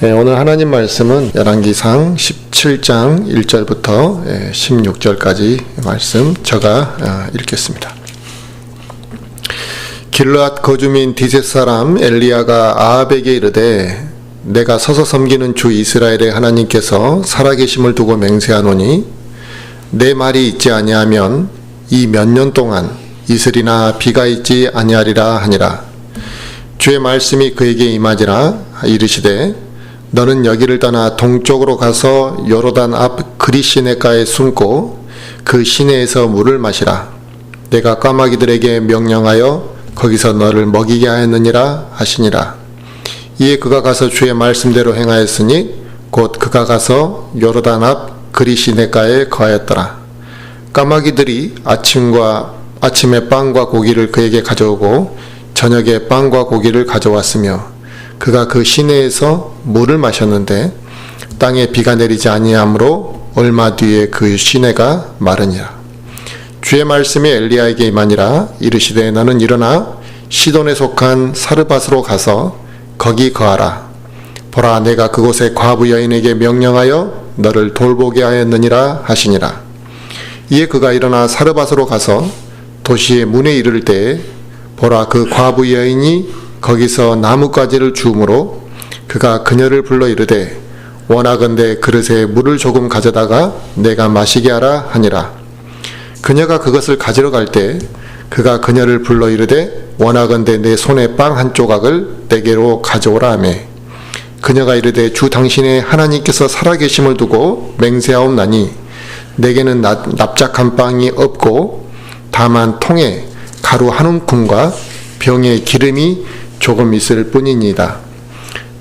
네, 오늘 하나님 말씀은 열왕기상 17장 1절부터 16절까지 말씀 제가 읽겠습니다. 길르앗 거주민 디셋 사람 엘리야가 아합에게 이르되 내가 서서 섬기는 주 이스라엘의 하나님께서 살아계심을 두고 맹세하노니 내 말이 있지 아니하면 이 몇 년 동안 이슬이나 비가 있지 아니하리라 하니라. 주의 말씀이 그에게 임하지라 이르시되 너는 여기를 떠나 동쪽으로 가서 요르단 앞 그리 시내가에 숨고 그 시내에서 물을 마시라. 내가 까마귀들에게 명령하여 거기서 너를 먹이게 하였느니라 하시니라. 이에 그가 가서 주의 말씀대로 행하였으니 곧 그가 가서 요르단 앞 그리 시내가에 거하였더라. 까마귀들이 아침에 빵과 고기를 그에게 가져오고 저녁에 빵과 고기를 가져왔으며 그가 그 시내에서 물을 마셨는데 땅에 비가 내리지 아니하므로 얼마 뒤에 그 시내가 마르니라. 주의 말씀이 엘리야에게 임하니라 이르시되 너는 일어나 시돈에 속한 사르밧으로 가서 거기 거하라. 보라 내가 그곳에 과부 여인에게 명령하여 너를 돌보게 하였느니라 하시니라. 이에 그가 일어나 사르밧으로 가서 도시의 문에 이를 때에 보라 그 과부 여인이 거기서 나뭇가지를 주우므로 그가 그녀를 불러 이르되 원하건대 그릇에 물을 조금 가져다가 내가 마시게 하라 하니라. 그녀가 그것을 가지러 갈 때 그가 그녀를 불러 이르되 원하건대 내 손에 빵 한 조각을 내게로 가져오라 하며 그녀가 이르되 주 당신의 하나님께서 살아계심을 두고 맹세하옵나니 내게는 납작한 빵이 없고 다만 통에 가루 한 움큼과 병에 기름이 조금 있을 뿐이니이다.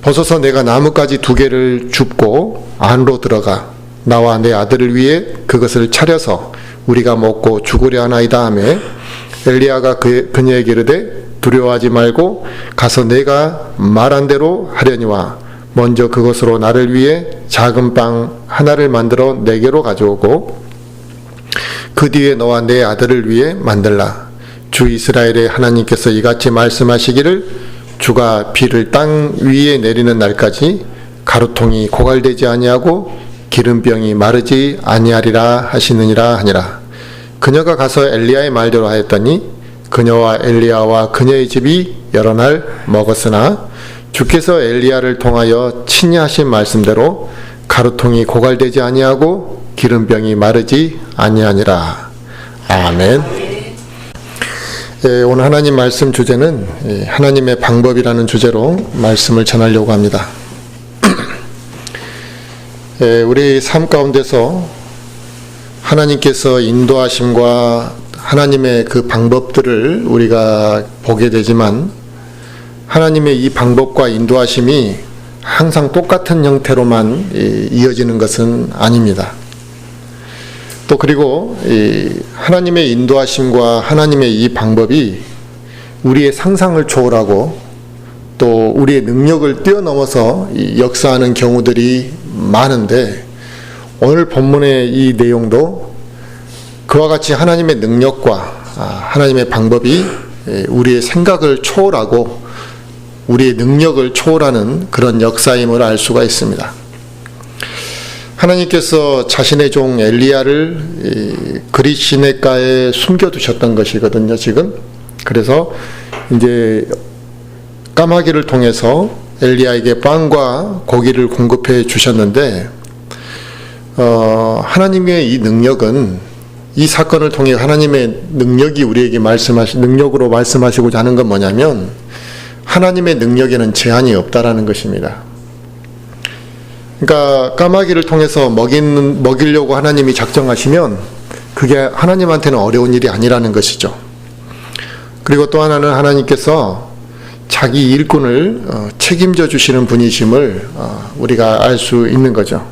벗어서 내가 나뭇가지 2개를 줍고 안으로 들어가 나와 내 아들을 위해 그것을 차려서 우리가 먹고 죽으려 하나이다 하며 엘리야가 그녀에게 이르되 두려워하지 말고 가서 내가 말한 대로 하려니와 먼저 그것으로 나를 위해 작은 빵 하나를 만들어 내게로 가져오고 그 뒤에 너와 내 아들을 위해 만들라. 주 이스라엘의 하나님께서 이같이 말씀하시기를 주가 비를 땅 위에 내리는 날까지 가루통이 고갈되지 아니하고 기름병이 마르지 아니하리라 하시느니라 하니라. 그녀가 가서 엘리야의 말대로 하였더니 그녀와 엘리야와 그녀의 집이 여러 날 먹었으나 주께서 엘리야를 통하여 친히 하신 말씀대로 가루통이 고갈되지 아니하고 기름병이 마르지 아니하니라. 아멘. 오늘 하나님 말씀 주제는 하나님의 방법이라는 주제로 말씀을 전하려고 합니다. 우리 삶 가운데서 하나님께서 인도하심과 하나님의 그 방법들을 우리가 보게 되지만 하나님의 이 방법과 인도하심이 항상 똑같은 형태로만 이어지는 것은 아닙니다. 또 그리고 하나님의 인도하심과 하나님의 이 방법이 우리의 상상을 초월하고 또 우리의 능력을 뛰어넘어서 역사하는 경우들이 많은데 오늘 본문의 이 내용도 그와 같이 하나님의 능력과 하나님의 방법이 우리의 생각을 초월하고 우리의 능력을 초월하는 그런 역사임을 알 수가 있습니다. 하나님께서 자신의 종 엘리야를 그리 시내가에 숨겨두셨던 것이거든요, 지금. 그래서 이제 까마귀를 통해서 엘리야에게 빵과 고기를 공급해 주셨는데, 하나님의 이 능력은 이 사건을 통해 하나님의 능력이 우리에게 능력으로 말씀하시고자 하는 건 뭐냐면, 하나님의 능력에는 제한이 없다라는 것입니다. 그러니까 까마귀를 통해서 먹이려고 하나님이 작정하시면 그게 하나님한테는 어려운 일이 아니라는 것이죠. 그리고 또 하나는 하나님께서 자기 일꾼을 책임져 주시는 분이심을 우리가 알 수 있는 거죠.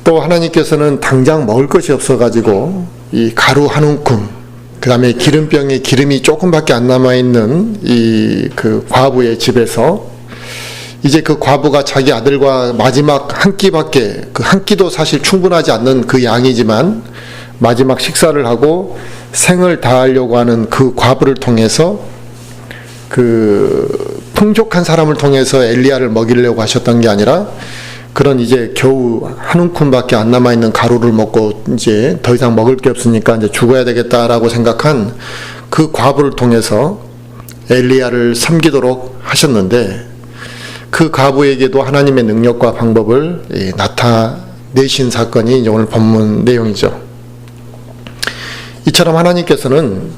또 하나님께서는 당장 먹을 것이 없어가지고 이 가루 한 움큼, 그 다음에 기름병에 기름이 조금밖에 안 남아있는 이 그 과부의 집에서 이제 그 과부가 자기 아들과 마지막 한 끼밖에, 그 한 끼도 사실 충분하지 않는 그 양이지만 마지막 식사를 하고 생을 다하려고 하는 그 과부를 통해서 그 풍족한 사람을 통해서 엘리야를 먹이려고 하셨던 게 아니라 그런 이제 겨우 한 움큼밖에 안 남아 있는 가루를 먹고 이제 더 이상 먹을 게 없으니까 이제 죽어야 되겠다라고 생각한 그 과부를 통해서 엘리야를 섬기도록 하셨는데, 그 과부에게도 하나님의 능력과 방법을 나타내신 사건이 이제 오늘 본문 내용이죠. 이처럼 하나님께서는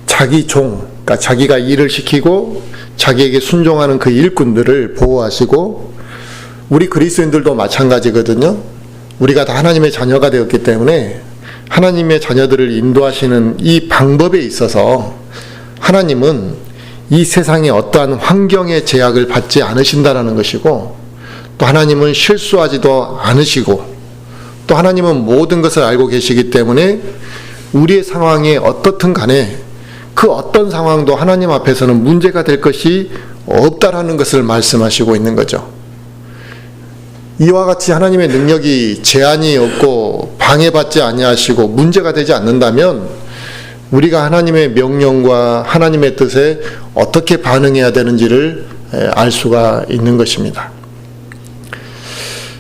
자기 종, 그러니까 자기가 일을 시키고 자기에게 순종하는 그 일꾼들을 보호하시고, 우리 그리스도인들도 마찬가지거든요. 우리가 다 하나님의 자녀가 되었기 때문에 하나님의 자녀들을 인도하시는 이 방법에 있어서 하나님은 이 세상의 어떠한 환경의 제약을 받지 않으신다라는 것이고, 또 하나님은 실수하지도 않으시고, 또 하나님은 모든 것을 알고 계시기 때문에 우리의 상황이 어떻든 간에 그 어떤 상황도 하나님 앞에서는 문제가 될 것이 없다라는 것을 말씀하시고 있는 거죠. 이와 같이 하나님의 능력이 제한이 없고 방해받지 아니하시고 문제가 되지 않는다면 우리가 하나님의 명령과 하나님의 뜻에 어떻게 반응해야 되는지를 알 수가 있는 것입니다.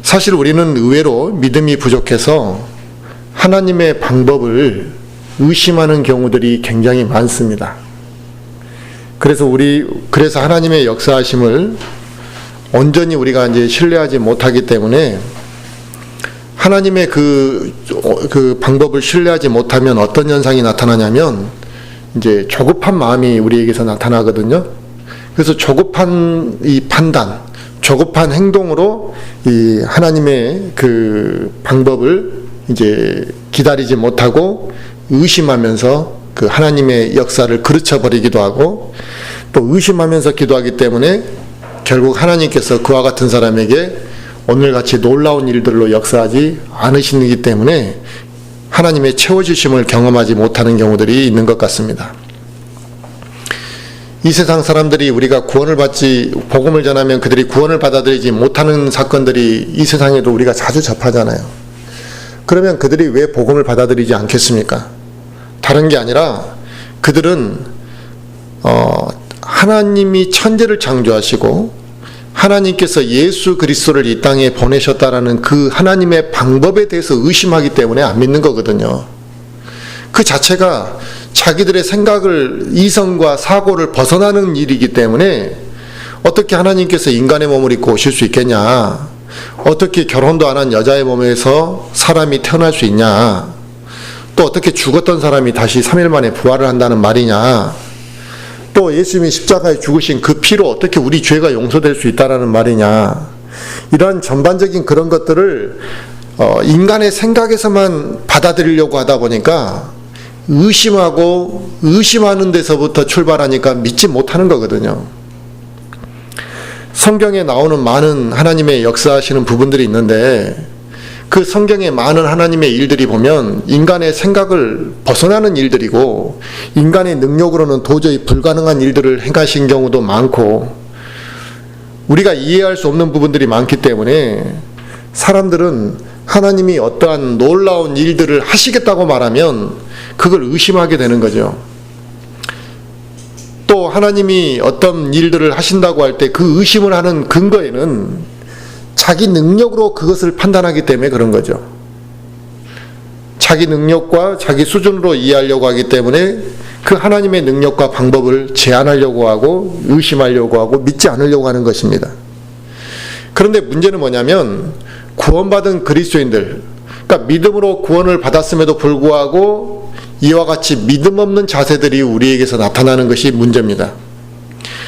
사실 우리는 의외로 믿음이 부족해서 하나님의 방법을 의심하는 경우들이 굉장히 많습니다. 그래서 하나님의 역사하심을 온전히 우리가 이제 신뢰하지 못하기 때문에 하나님의 그 방법을 신뢰하지 못하면 어떤 현상이 나타나냐면 이제 조급한 마음이 우리에게서 나타나거든요. 그래서 조급한 이 판단, 조급한 행동으로 이 하나님의 그 방법을 이제 기다리지 못하고 의심하면서 그 하나님의 역사를 그르쳐 버리기도 하고, 또 의심하면서 기도하기 때문에 결국 하나님께서 그와 같은 사람에게 오늘같이 놀라운 일들로 역사하지 않으시기 때문에 하나님의 채워주심을 경험하지 못하는 경우들이 있는 것 같습니다. 이 세상 사람들이 우리가 복음을 전하면 그들이 구원을 받아들이지 못하는 사건들이 이 세상에도 우리가 자주 접하잖아요. 그러면 그들이 왜 복음을 받아들이지 않겠습니까? 다른 게 아니라 그들은 하나님이 천지를 창조하시고 하나님께서 예수 그리스도를 이 땅에 보내셨다라는 그 하나님의 방법에 대해서 의심하기 때문에 안 믿는 거거든요. 그 자체가 자기들의 이성과 사고를 벗어나는 일이기 때문에 어떻게 하나님께서 인간의 몸을 입고 오실 수 있겠냐, 어떻게 결혼도 안 한 여자의 몸에서 사람이 태어날 수 있냐, 또 어떻게 죽었던 사람이 다시 3일 만에 부활을 한다는 말이냐, 또 예수님이 십자가에 죽으신 그 피로 어떻게 우리 죄가 용서될 수 있다라는 말이냐, 이러한 전반적인 그런 것들을 인간의 생각에서만 받아들이려고 하다 보니까 의심하는 데서부터 출발하니까 믿지 못하는 거거든요. 성경에 나오는 많은 하나님의 역사하시는 부분들이 있는데 그 성경의 많은 하나님의 일들이 보면 인간의 생각을 벗어나는 일들이고 인간의 능력으로는 도저히 불가능한 일들을 행하신 경우도 많고 우리가 이해할 수 없는 부분들이 많기 때문에 사람들은 하나님이 어떠한 놀라운 일들을 하시겠다고 말하면 그걸 의심하게 되는 거죠. 또 하나님이 어떤 일들을 하신다고 할 때 그 의심을 하는 근거에는 자기 능력으로 그것을 판단하기 때문에 그런 거죠. 자기 능력과 자기 수준으로 이해하려고 하기 때문에 그 하나님의 능력과 방법을 제한하려고 하고 의심하려고 하고 믿지 않으려고 하는 것입니다. 그런데 문제는 뭐냐면 구원받은 그리스도인들, 그러니까 믿음으로 구원을 받았음에도 불구하고 이와 같이 믿음 없는 자세들이 우리에게서 나타나는 것이 문제입니다.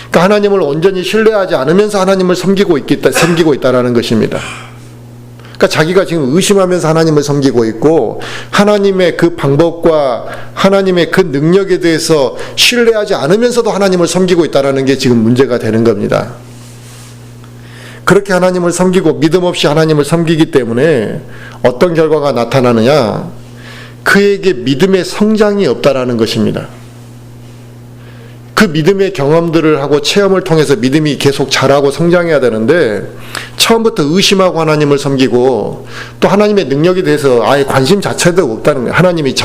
그러니까 하나님을 온전히 신뢰하지 않으면서 하나님을 섬기고 있다라는 것입니다. 그러니까 자기가 지금 의심하면서 하나님을 섬기고 있고 하나님의 그 방법과 하나님의 그 능력에 대해서 신뢰하지 않으면서도 하나님을 섬기고 있다라는 게 지금 문제가 되는 겁니다. 그렇게 하나님을 섬기고 믿음 없이 하나님을 섬기기 때문에 어떤 결과가 나타나느냐? 그에게 믿음의 성장이 없다라는 것입니다. 그 믿음의 경험들을 하고 체험을 통해서 믿음이 계속 자라고 성장해야 되는데, 처음부터 의심하고 하나님을 섬기고 또 하나님의 능력에 대해서 아예 관심 자체도 없다는 거예요. 하나님이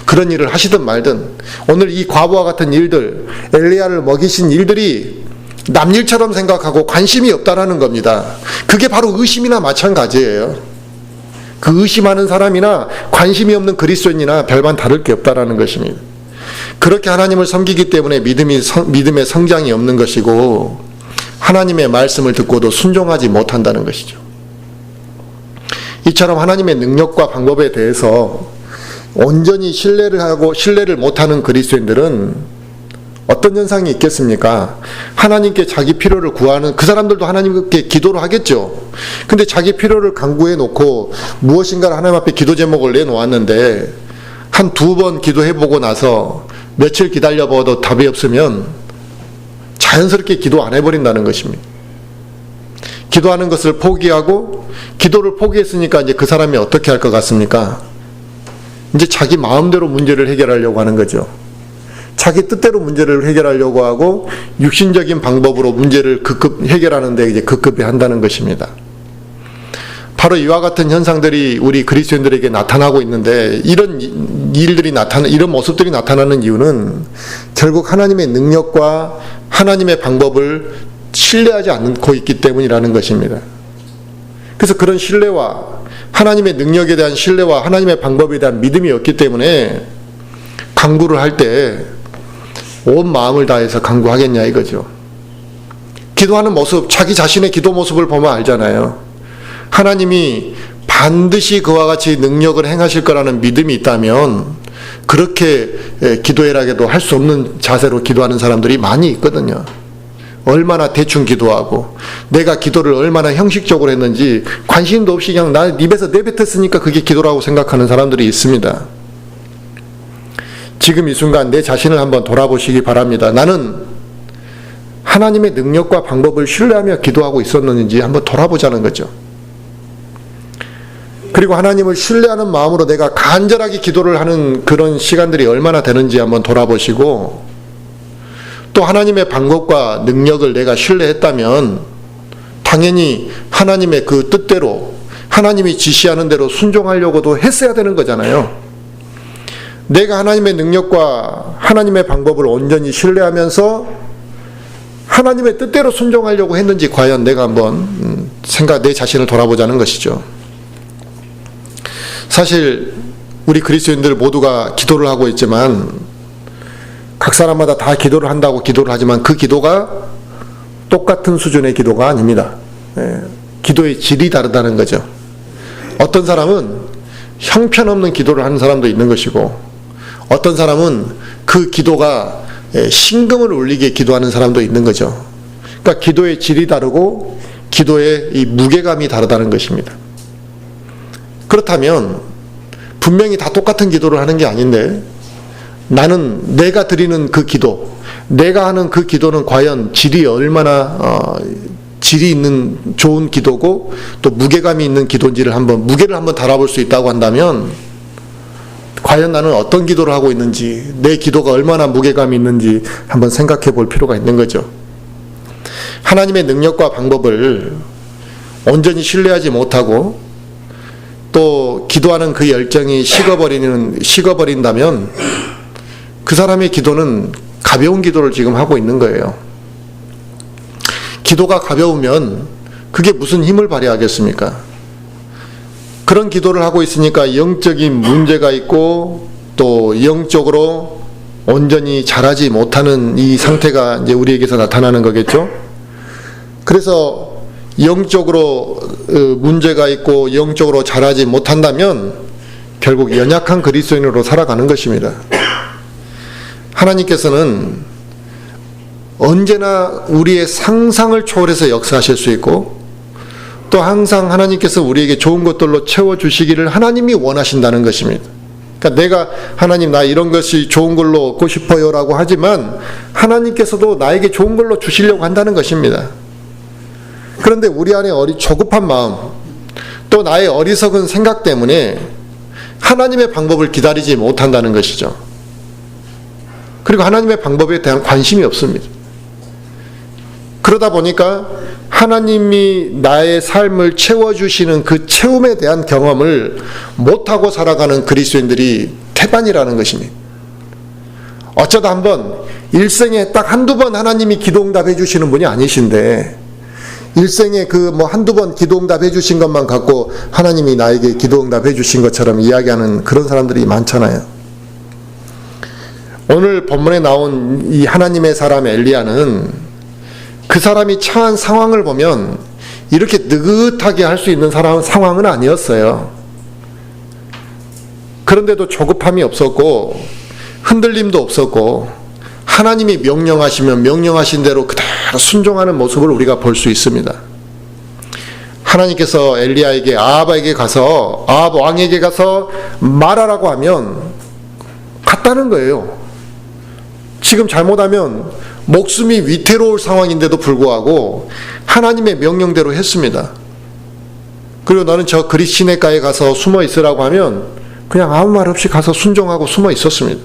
그런 일을 하시든 말든, 오늘 이 과부와 같은 일들, 엘리야를 먹이신 일들이 남일처럼 생각하고 관심이 없다라는 겁니다. 그게 바로 의심이나 마찬가지예요. 그 의심하는 사람이나 관심이 없는 그리스도인이나 별반 다를 게 없다라는 것입니다. 그렇게 하나님을 섬기기 때문에 믿음의 성장이 없는 것이고, 하나님의 말씀을 듣고도 순종하지 못한다는 것이죠. 이처럼 하나님의 능력과 방법에 대해서 온전히 신뢰를 못하는 그리스도인들은 어떤 현상이 있겠습니까? 하나님께 자기 필요를 구하는, 그 사람들도 하나님께 기도를 하겠죠. 근데 자기 필요를 간구해 놓고 무엇인가를 하나님 앞에 기도 제목을 내놓았는데 한 두 번 기도해보고 나서 며칠 기다려봐도 답이 없으면 자연스럽게 기도 안 해버린다는 것입니다. 기도하는 것을 포기하고, 기도를 포기했으니까 이제 그 사람이 어떻게 할 것 같습니까? 이제 자기 마음대로 문제를 해결하려고 하는 거죠. 자기 뜻대로 문제를 해결하려고 하고 육신적인 방법으로 문제를 해결하는데 이제 급급히 한다는 것입니다. 바로 이와 같은 현상들이 우리 그리스도인들에게 나타나고 있는데, 이런 이런 모습들이 나타나는 이유는 결국 하나님의 능력과 하나님의 방법을 신뢰하지 않고 있기 때문이라는 것입니다. 그래서 그런 신뢰와 하나님의 능력에 대한 신뢰와 하나님의 방법에 대한 믿음이 없기 때문에 간구를 할 때 온 마음을 다해서 간구하겠냐 이거죠. 기도하는 모습, 자기 자신의 기도 모습을 보면 알잖아요. 하나님이 반드시 그와 같이 능력을 행하실 거라는 믿음이 있다면 그렇게 기도해라게도 할 수 없는 자세로 기도하는 사람들이 많이 있거든요. 얼마나 대충 기도하고 내가 기도를 얼마나 형식적으로 했는지 관심도 없이 그냥 나 입에서 내뱉었으니까 그게 기도라고 생각하는 사람들이 있습니다. 지금 이 순간 내 자신을 한번 돌아보시기 바랍니다. 나는 하나님의 능력과 방법을 신뢰하며 기도하고 있었는지 한번 돌아보자는 거죠. 그리고 하나님을 신뢰하는 마음으로 내가 간절하게 기도를 하는 그런 시간들이 얼마나 되는지 한번 돌아보시고, 또 하나님의 방법과 능력을 내가 신뢰했다면 당연히 하나님의 그 뜻대로, 하나님이 지시하는 대로 순종하려고도 했어야 되는 거잖아요. 내가 하나님의 능력과 하나님의 방법을 온전히 신뢰하면서 하나님의 뜻대로 순종하려고 했는지 과연 내가 한번 내 자신을 돌아보자는 것이죠. 사실 우리 그리스도인들 모두가 기도를 하고 있지만, 각 사람마다 다 기도를 한다고 기도를 하지만 그 기도가 똑같은 수준의 기도가 아닙니다. 기도의 질이 다르다는 거죠. 어떤 사람은 형편없는 기도를 하는 사람도 있는 것이고, 어떤 사람은 그 기도가 신금을 울리게 기도하는 사람도 있는 거죠. 그러니까 기도의 질이 다르고 기도의 이 무게감이 다르다는 것입니다. 그렇다면 분명히 다 똑같은 기도를 하는 게 아닌데, 나는 내가 드리는 그 기도, 내가 하는 그 기도는 과연 질이 얼마나 질이 있는 좋은 기도고 또 무게감이 있는 기도인지를 무게를 한번 달아볼 수 있다고 한다면, 과연 나는 어떤 기도를 하고 있는지, 내 기도가 얼마나 무게감이 있는지 한번 생각해 볼 필요가 있는 거죠. 하나님의 능력과 방법을 온전히 신뢰하지 못하고 또 기도하는 그 열정이 식어버린다면 그 사람의 기도는 가벼운 기도를 지금 하고 있는 거예요. 기도가 가벼우면 그게 무슨 힘을 발휘하겠습니까? 그런 기도를 하고 있으니까 영적인 문제가 있고 또 영적으로 온전히 자라지 못하는 이 상태가 이제 우리에게서 나타나는 거겠죠. 그래서 영적으로 문제가 있고 영적으로 자라지 못한다면 결국 연약한 그리스도인으로 살아가는 것입니다. 하나님께서는 언제나 우리의 상상을 초월해서 역사하실 수 있고, 또 항상 하나님께서 우리에게 좋은 것들로 채워주시기를 하나님이 원하신다는 것입니다. 그러니까 내가 하나님 나 이런 것이 좋은 걸로 얻고 싶어요 라고 하지만 하나님께서도 나에게 좋은 걸로 주시려고 한다는 것입니다. 그런데 우리 안에 조급한 마음, 또 나의 어리석은 생각 때문에 하나님의 방법을 기다리지 못한다는 것이죠. 그리고 하나님의 방법에 대한 관심이 없습니다. 그러다 보니까 하나님이 나의 삶을 채워주시는 그 채움에 대한 경험을 못하고 살아가는 그리스도인들이 태반이라는 것입니다. 어쩌다 한번 일생에 딱 한두 번 하나님이 기도응답해 주시는 분이 아니신데, 일생에 그 한두 번 기도응답해 주신 것만 갖고 하나님이 나에게 기도응답해 주신 것처럼 이야기하는 그런 사람들이 많잖아요. 오늘 본문에 나온 이 하나님의 사람 엘리야는 그 사람이 처한 상황을 보면 이렇게 느긋하게 할 수 있는 상황은 아니었어요. 그런데도 조급함이 없었고 흔들림도 없었고 하나님이 명령하시면 명령하신 대로 그대로 순종하는 모습을 우리가 볼 수 있습니다. 하나님께서 엘리야에게 아합 왕에게 가서 말하라고 하면 갔다는 거예요. 지금 잘못하면 목숨이 위태로울 상황인데도 불구하고 하나님의 명령대로 했습니다. 그리고 너는 저 그릿 시냇가에 가서 숨어 있으라고 하면 그냥 아무 말 없이 가서 순종하고 숨어 있었습니다.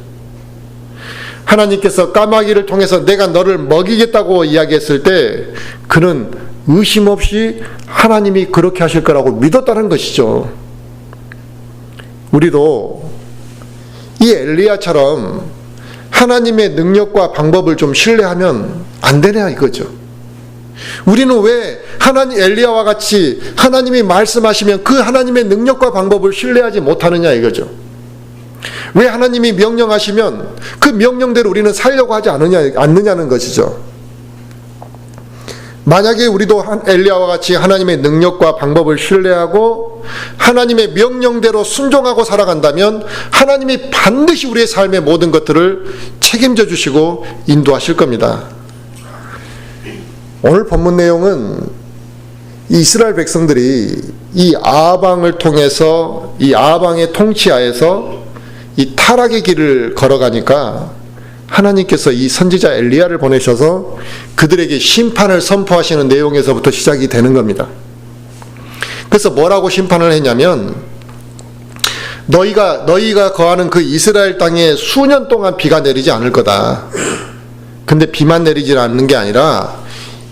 하나님께서 까마귀를 통해서 내가 너를 먹이겠다고 이야기했을 때 그는 의심 없이 하나님이 그렇게 하실 거라고 믿었다는 것이죠. 우리도 이 엘리야처럼 하나님의 능력과 방법을 좀 신뢰하면 안 되냐 이거죠. 우리는 왜 엘리야와 같이 하나님이 말씀하시면 그 하나님의 능력과 방법을 신뢰하지 못하느냐 이거죠. 왜 하나님이 명령하시면 그 명령대로 우리는 살려고 하지 않느냐는 것이죠. 만약에 우리도 엘리야와 같이 하나님의 능력과 방법을 신뢰하고 하나님의 명령대로 순종하고 살아간다면 하나님이 반드시 우리의 삶의 모든 것들을 책임져 주시고 인도하실 겁니다. 오늘 본문 내용은 이스라엘 백성들이 이 아합 왕을 통해서 이 아합 왕의 통치하에서 이 타락의 길을 걸어가니까 하나님께서 이 선지자 엘리야를 보내셔서 그들에게 심판을 선포하시는 내용에서부터 시작이 되는 겁니다. 그래서 뭐라고 심판을 했냐면 너희가 거하는 그 이스라엘 땅에 수년 동안 비가 내리지 않을 거다. 근데 비만 내리지 않는 게 아니라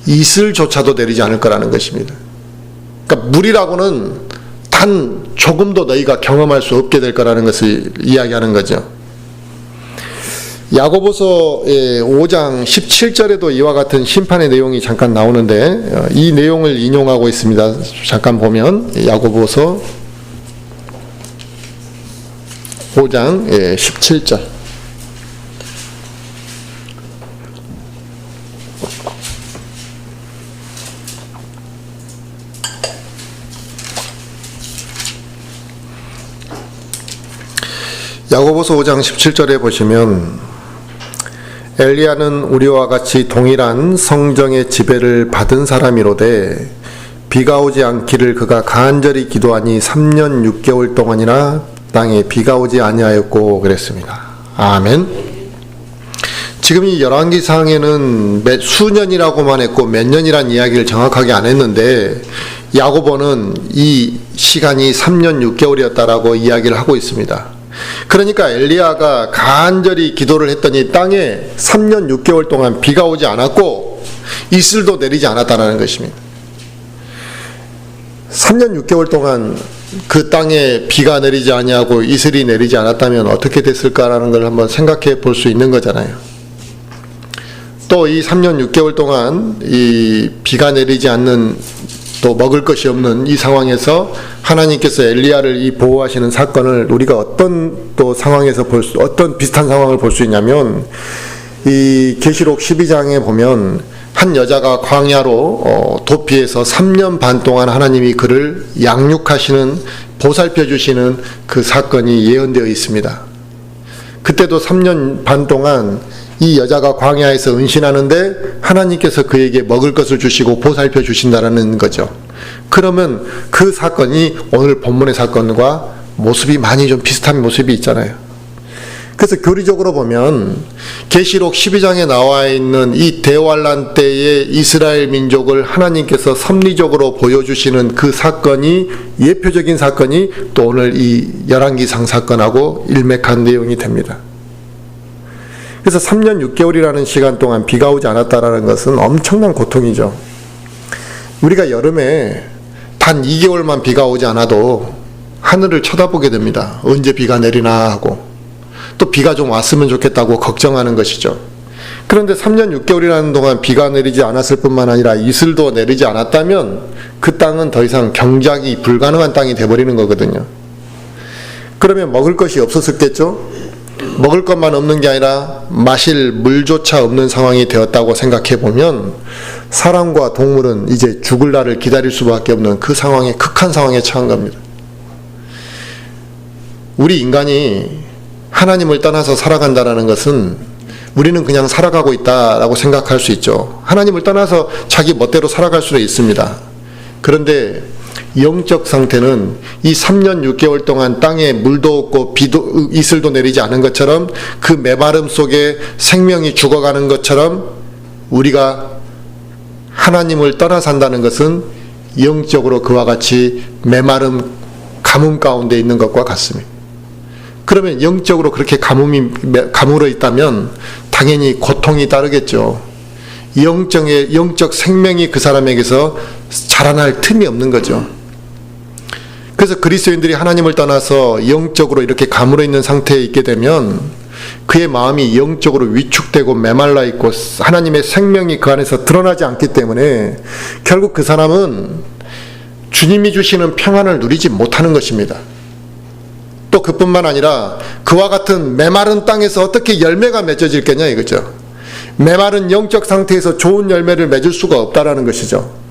이슬조차도 내리지 않을 거라는 것입니다. 그러니까 물이라고는 단 조금도 너희가 경험할 수 없게 될 거라는 것을 이야기하는 거죠. 야고보서 5장 17절에도 이와 같은 심판의 내용이 잠깐 나오는데 이 내용을 인용하고 있습니다. 잠깐 보면 야고보서 5장 17절 야고보서 5장 17절에 보시면 엘리야는 우리와 같이 동일한 성정의 지배를 받은 사람이로되 비가 오지 않기를 그가 간절히 기도하니 3년 6개월 동안이나 땅에 비가 오지 아니하였고 그랬습니다. 아멘. 지금 이 열왕기상에는 수년이라고만 했고 몇 년이란 이야기를 정확하게 안 했는데 야고보는 이 시간이 3년 6개월이었다라고 이야기를 하고 있습니다. 그러니까 엘리야가 간절히 기도를 했더니 땅에 3년 6개월 동안 비가 오지 않았고 이슬도 내리지 않았다는 것입니다. 3년 6개월 동안 그 땅에 비가 내리지 아니하고 이슬이 내리지 않았다면 어떻게 됐을까라는 걸 한번 생각해 볼 수 있는 거잖아요. 또 이 3년 6개월 동안 이 비가 내리지 않는 또 먹을 것이 없는 이 상황에서 하나님께서 엘리야를 이 보호하시는 사건을 우리가 어떤 또 상황에서 어떤 비슷한 상황을 볼 수 있냐면 이 계시록 12장에 보면 한 여자가 광야로 도피해서 3년 반 동안 하나님이 그를 양육하시는 보살펴 주시는 그 사건이 예언되어 있습니다. 그때도 3년 반 동안 이 여자가 광야에서 은신하는데 하나님께서 그에게 먹을 것을 주시고 보살펴 주신다라는 거죠. 그러면 그 사건이 오늘 본문의 사건과 모습이 많이 좀 비슷한 모습이 있잖아요. 그래서 교리적으로 보면 계시록 12장에 나와 있는 이 대환란 때의 이스라엘 민족을 하나님께서 섭리적으로 보여주시는 그 사건이 예표적인 사건이 또 오늘 이 열왕기상 사건하고 일맥한 내용이 됩니다. 그래서 3년 6개월이라는 시간 동안 비가 오지 않았다라는 것은 엄청난 고통이죠. 우리가 여름에 단 2개월만 비가 오지 않아도 하늘을 쳐다보게 됩니다. 언제 비가 내리나 하고, 또 비가 좀 왔으면 좋겠다고 걱정하는 것이죠. 그런데 3년 6개월이라는 동안 비가 내리지 않았을 뿐만 아니라 이슬도 내리지 않았다면 그 땅은 더 이상 경작이 불가능한 땅이 돼버리는 거거든요. 그러면 먹을 것이 없었겠죠? 먹을 것만 없는 게 아니라 마실 물조차 없는 상황이 되었다고 생각해 보면 사람과 동물은 이제 죽을 날을 기다릴 수밖에 없는 그 상황에, 극한 상황에 처한 겁니다. 우리 인간이 하나님을 떠나서 살아간다는 것은 우리는 그냥 살아가고 있다라고 생각할 수 있죠. 하나님을 떠나서 자기 멋대로 살아갈 수도 있습니다. 그런데 영적 상태는 이 3년 6개월 동안 땅에 물도 없고 비도 이슬도 내리지 않은 것처럼 그 메마름 속에 생명이 죽어가는 것처럼 우리가 하나님을 떠나 산다는 것은 영적으로 그와 같이 메마름 가뭄 가운데 있는 것과 같습니다. 그러면 영적으로 그렇게 가물어 있다면 당연히 고통이 따르겠죠. 영적 생명이 그 사람에게서 자라날 틈이 없는 거죠. 그래서 그리스도인들이 하나님을 떠나서 영적으로 이렇게 가물어 있는 상태에 있게 되면 그의 마음이 영적으로 위축되고 메말라 있고 하나님의 생명이 그 안에서 드러나지 않기 때문에 결국 그 사람은 주님이 주시는 평안을 누리지 못하는 것입니다. 또 그뿐만 아니라 그와 같은 메마른 땅에서 어떻게 열매가 맺어질겠냐 이거죠. 메마른 영적 상태에서 좋은 열매를 맺을 수가 없다라는 것이죠.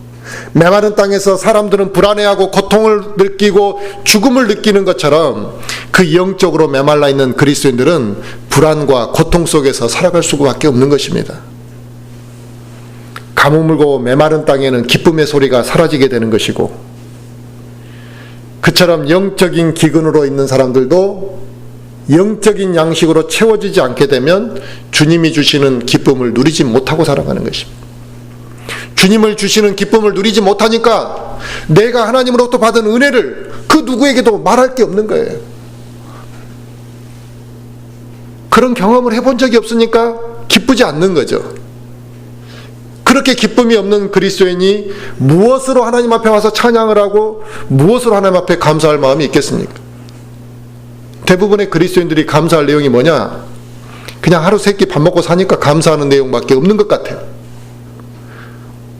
메마른 땅에서 사람들은 불안해하고 고통을 느끼고 죽음을 느끼는 것처럼 그 영적으로 메말라 있는 그리스도인들은 불안과 고통 속에서 살아갈 수밖에 없는 것입니다. 가뭄을고 메마른 땅에는 기쁨의 소리가 사라지게 되는 것이고, 그처럼 영적인 기근으로 있는 사람들도 영적인 양식으로 채워지지 않게 되면 주님이 주시는 기쁨을 누리지 못하고 살아가는 것입니다. 주님을 주시는 기쁨을 누리지 못하니까 내가 하나님으로부터 받은 은혜를 그 누구에게도 말할 게 없는 거예요. 그런 경험을 해본 적이 없으니까 기쁘지 않는 거죠. 그렇게 기쁨이 없는 그리스도인이 무엇으로 하나님 앞에 와서 찬양을 하고 무엇으로 하나님 앞에 감사할 마음이 있겠습니까? 대부분의 그리스도인들이 감사할 내용이 뭐냐? 그냥 하루 세 끼 밥 먹고 사니까 감사하는 내용밖에 없는 것 같아요.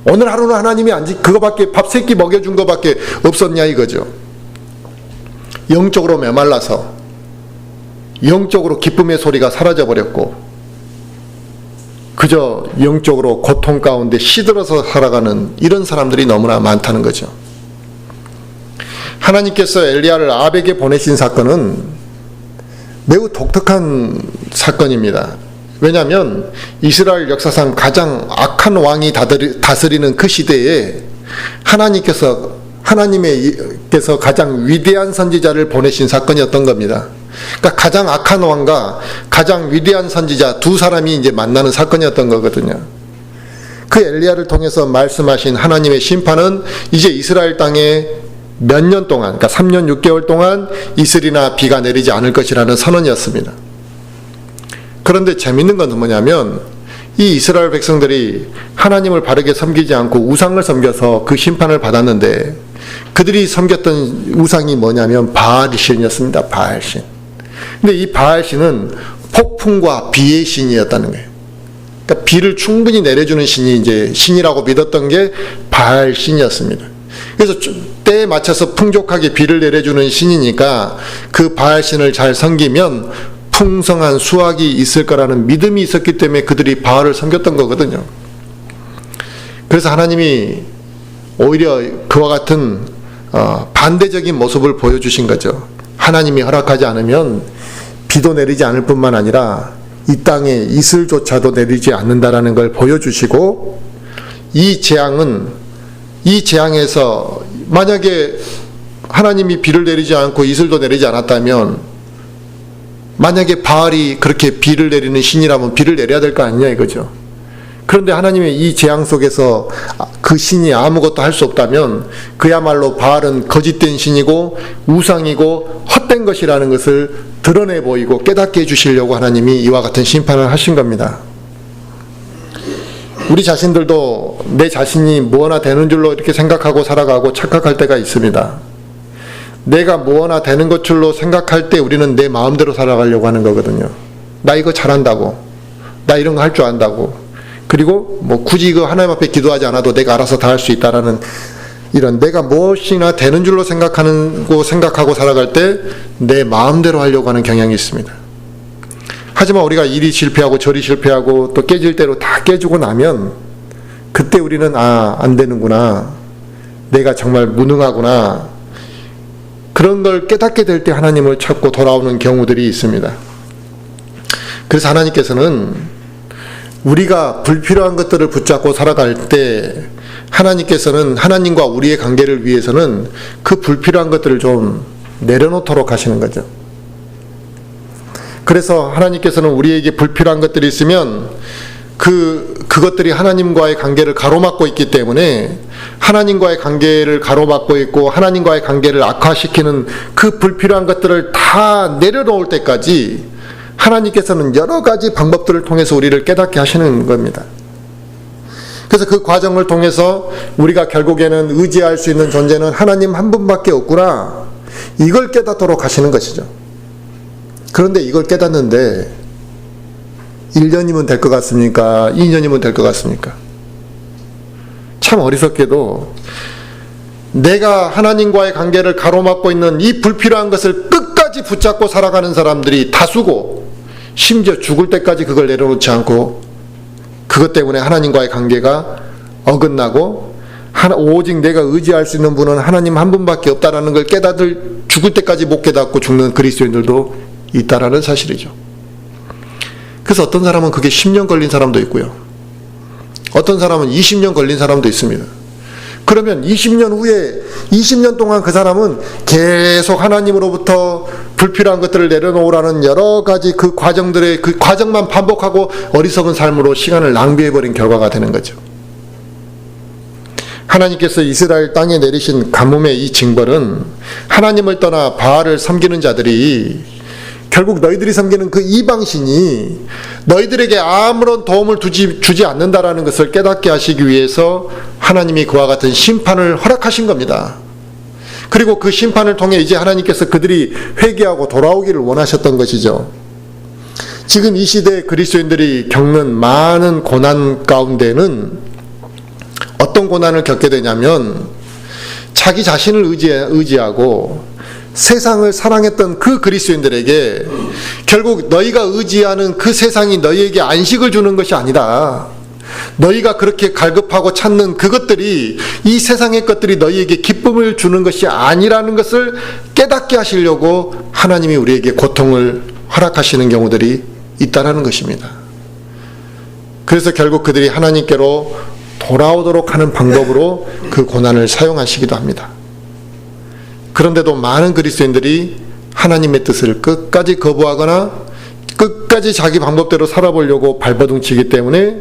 오늘 하루는 하나님이 그거밖에 밥 세 끼 먹여준 것밖에 없었냐 이거죠. 영적으로 메말라서 영적으로 기쁨의 소리가 사라져버렸고 그저 영적으로 고통 가운데 시들어서 살아가는 이런 사람들이 너무나 많다는 거죠. 하나님께서 엘리야를 아벡에 보내신 사건은 매우 독특한 사건입니다. 왜냐하면 이스라엘 역사상 가장 악한 왕이 다스리는 그 시대에 하나님께서 가장 위대한 선지자를 보내신 사건이었던 겁니다. 그러니까 가장 악한 왕과 가장 위대한 선지자 두 사람이 이제 만나는 사건이었던 거거든요. 그 엘리야를 통해서 말씀하신 하나님의 심판은 이제 이스라엘 땅에 몇 년 동안, 그러니까 3년 6개월 동안 이슬이나 비가 내리지 않을 것이라는 선언이었습니다. 그런데 재밌는 건 뭐냐면 이 이스라엘 백성들이 하나님을 바르게 섬기지 않고 우상을 섬겨서 그 심판을 받았는데 그들이 섬겼던 우상이 뭐냐면 바알신이었습니다. 바알신. 근데 이 바알신은 폭풍과 비의 신이었다는 거예요. 그러니까 비를 충분히 내려주는 신이 이제 신이라고 믿었던 게 바알신이었습니다. 그래서 때에 맞춰서 풍족하게 비를 내려주는 신이니까 그 바알신을 잘 섬기면 풍성한 수확이 있을 거라는 믿음이 있었기 때문에 그들이 바알을 섬겼던 거거든요. 그래서 하나님이 오히려 그와 같은 반대적인 모습을 보여주신 거죠. 하나님이 허락하지 않으면 비도 내리지 않을 뿐만 아니라 이 땅에 이슬조차도 내리지 않는다라는 걸 보여주시고, 이 재앙에서 만약에 하나님이 비를 내리지 않고 이슬도 내리지 않았다면 만약에 바알이 그렇게 비를 내리는 신이라면 비를 내려야 될 거 아니냐 이거죠. 그런데 하나님의 이 재앙 속에서 그 신이 아무것도 할 수 없다면 그야말로 바알은 거짓된 신이고 우상이고 헛된 것이라는 것을 드러내 보이고 깨닫게 해주시려고 하나님이 이와 같은 심판을 하신 겁니다. 우리 자신들도 내 자신이 뭐나 되는 줄로 이렇게 생각하고 살아가고 착각할 때가 있습니다. 내가 뭐나 되는 것 줄로 생각할 때 우리는 내 마음대로 살아가려고 하는 거거든요. 나 이거 잘한다고, 나 이런 거 할 줄 안다고, 그리고 뭐 굳이 이거 하나님 앞에 기도하지 않아도 내가 알아서 다 할 수 있다라는 이런 내가 무엇이나 되는 줄로 생각하고 살아갈 때 내 마음대로 하려고 하는 경향이 있습니다. 하지만 우리가 이리 실패하고 저리 실패하고 또 깨질 대로 다 깨지고 나면 그때 우리는 안 되는구나, 내가 정말 무능하구나, 그런 걸 깨닫게 될 때 하나님을 찾고 돌아오는 경우들이 있습니다. 그래서 하나님께서는 우리가 불필요한 것들을 붙잡고 살아갈 때 하나님께서는 하나님과 우리의 관계를 위해서는 그 불필요한 것들을 좀 내려놓도록 하시는 거죠. 그래서 하나님께서는 우리에게 불필요한 것들이 있으면 그것들이 하나님과의 관계를 가로막고 있기 때문에 하나님과의 관계를 가로막고 있고 하나님과의 관계를 악화시키는 그 불필요한 것들을 다 내려놓을 때까지 하나님께서는 여러 가지 방법들을 통해서 우리를 깨닫게 하시는 겁니다. 그래서 그 과정을 통해서 우리가 결국에는 의지할 수 있는 존재는 하나님 한 분밖에 없구나, 이걸 깨닫도록 하시는 것이죠. 그런데 이걸 깨닫는데 1년이면 될 것 같습니까? 2년이면 될 것 같습니까? 참 어리석게도 내가 하나님과의 관계를 가로막고 있는 이 불필요한 것을 끝까지 붙잡고 살아가는 사람들이 다수고, 심지어 죽을 때까지 그걸 내려놓지 않고 그것 때문에 하나님과의 관계가 어긋나고 오직 내가 의지할 수 있는 분은 하나님 한 분밖에 없다라는 걸 죽을 때까지 못 깨닫고 죽는 그리스도인들도 있다라는 사실이죠. 그래서 어떤 사람은 그게 10년 걸린 사람도 있고요, 어떤 사람은 20년 걸린 사람도 있습니다. 그러면 20년 후에 20년 동안 그 사람은 계속 하나님으로부터 불필요한 것들을 내려놓으라는 여러 가지 그 과정만 반복하고 어리석은 삶으로 시간을 낭비해버린 결과가 되는 거죠. 하나님께서 이스라엘 땅에 내리신 가뭄의 이 징벌은 하나님을 떠나 바알을 섬기는 자들이 결국 너희들이 섬기는 그 이방신이 너희들에게 아무런 도움을 주지 않는다라는 것을 깨닫게 하시기 위해서 하나님이 그와 같은 심판을 허락하신 겁니다. 그리고 그 심판을 통해 이제 하나님께서 그들이 회개하고 돌아오기를 원하셨던 것이죠. 지금 이 시대에 그리스도인들이 겪는 많은 고난 가운데는 어떤 고난을 겪게 되냐면, 자기 자신을 의지하고 세상을 사랑했던 그 그리스도인들에게 결국 너희가 의지하는 그 세상이 너희에게 안식을 주는 것이 아니라, 너희가 그렇게 갈급하고 찾는 그것들이, 이 세상의 것들이 너희에게 기쁨을 주는 것이 아니라는 것을 깨닫게 하시려고 하나님이 우리에게 고통을 허락하시는 경우들이 있다는 것입니다. 그래서 결국 그들이 하나님께로 돌아오도록 하는 방법으로 그 고난을 사용하시기도 합니다. 그런데도 많은 그리스도인들이 하나님의 뜻을 끝까지 거부하거나 끝까지 자기 방법대로 살아보려고 발버둥치기 때문에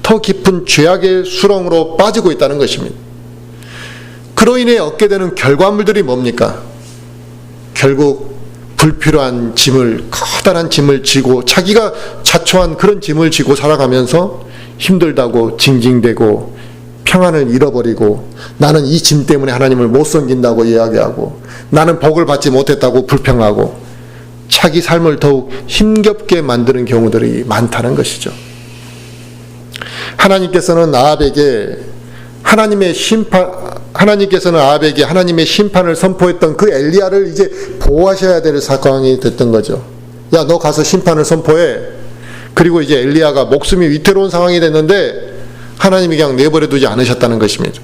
더 깊은 죄악의 수렁으로 빠지고 있다는 것입니다. 그로 인해 얻게 되는 결과물들이 뭡니까? 결국 불필요한 짐을, 커다란 짐을 지고, 자기가 자초한 그런 짐을 지고 살아가면서 힘들다고 징징대고 평안을 잃어버리고, 나는 이 짐 때문에 하나님을 못 섬긴다고 이야기하고, 나는 복을 받지 못했다고 불평하고, 자기 삶을 더욱 힘겹게 만드는 경우들이 많다는 것이죠. 하나님께서는 아합에게 하나님의 심판을 선포했던 그 엘리야를 이제 보호하셔야 될 사건이 됐던 거죠. 야, 너 가서 심판을 선포해. 그리고 이제 엘리야가 목숨이 위태로운 상황이 됐는데 하나님이 그냥 내버려 두지 않으셨다는 것입니다.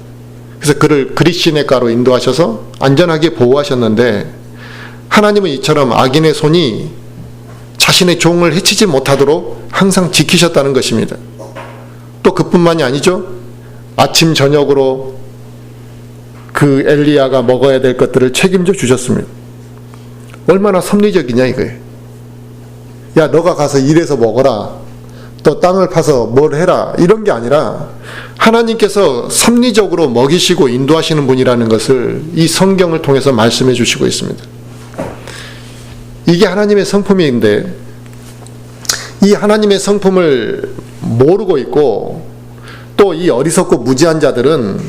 그래서 그를 그릿시내가로 인도하셔서 안전하게 보호하셨는데, 하나님은 이처럼 악인의 손이 자신의 종을 해치지 못하도록 항상 지키셨다는 것입니다. 또 그뿐만이 아니죠. 아침 저녁으로 그 엘리야가 먹어야 될 것들을 책임져 주셨습니다. 얼마나 섭리적이냐 이거예요. 야, 너가 가서 일해서 먹어라, 또 땅을 파서 뭘 해라, 이런 게 아니라 하나님께서 섭리적으로 먹이시고 인도하시는 분이라는 것을 이 성경을 통해서 말씀해 주시고 있습니다. 이게 하나님의 성품인데, 이 하나님의 성품을 모르고 있고 또 이 어리석고 무지한 자들은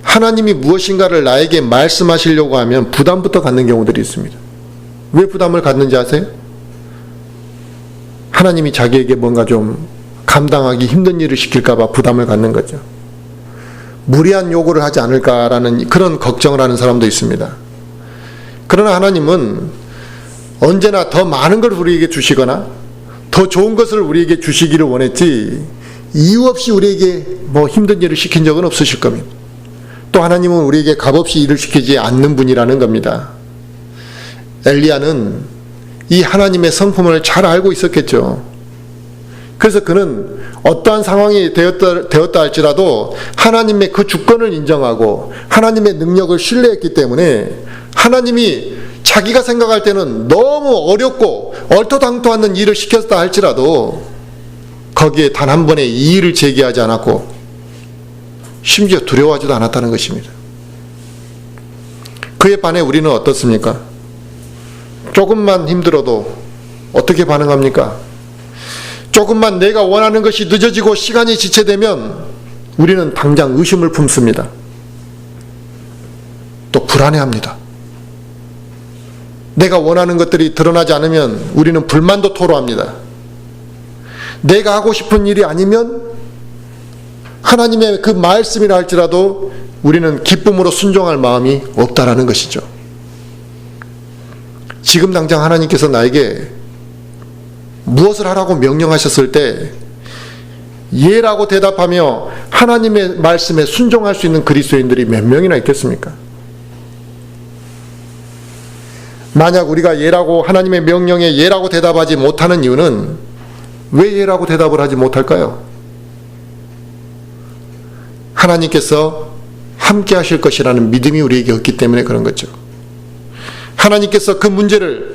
하나님이 무엇인가를 나에게 말씀하시려고 하면 부담부터 갖는 경우들이 있습니다. 왜 부담을 갖는지 아세요? 하나님이 자기에게 뭔가 좀 감당하기 힘든 일을 시킬까 봐 부담을 갖는 거죠. 무리한 요구를 하지 않을까라는 그런 걱정을 하는 사람도 있습니다. 그러나 하나님은 언제나 더 많은 걸 우리에게 주시거나 더 좋은 것을 우리에게 주시기를 원했지 이유 없이 우리에게 힘든 일을 시킨 적은 없으실 겁니다. 또 하나님은 우리에게 값없이 일을 시키지 않는 분이라는 겁니다. 엘리야는 이 하나님의 성품을 잘 알고 있었겠죠. 그래서 그는 어떠한 상황이 되었다 할지라도 하나님의 그 주권을 인정하고 하나님의 능력을 신뢰했기 때문에 하나님이 자기가 생각할 때는 너무 어렵고 얼토당토하는 일을 시켰다 할지라도 거기에 단 한 번의 이의를 제기하지 않았고 심지어 두려워하지도 않았다는 것입니다. 그에 반해 우리는 어떻습니까? 조금만 힘들어도 어떻게 반응합니까? 조금만 내가 원하는 것이 늦어지고 시간이 지체되면 우리는 당장 의심을 품습니다. 또 불안해합니다. 내가 원하는 것들이 드러나지 않으면 우리는 불만도 토로합니다. 내가 하고 싶은 일이 아니면 하나님의 그 말씀이라 할지라도 우리는 기쁨으로 순종할 마음이 없다라는 것이죠. 지금 당장 하나님께서 나에게 무엇을 하라고 명령하셨을 때 예라고 대답하며 하나님의 말씀에 순종할 수 있는 그리스도인들이 몇 명이나 있겠습니까? 만약 우리가 예라고 하나님의 명령에 예라고 대답하지 못하는 이유는 왜 예라고 대답을 하지 못할까요? 하나님께서 함께 하실 것이라는 믿음이 우리에게 없기 때문에 그런 거죠. 하나님께서 그 문제를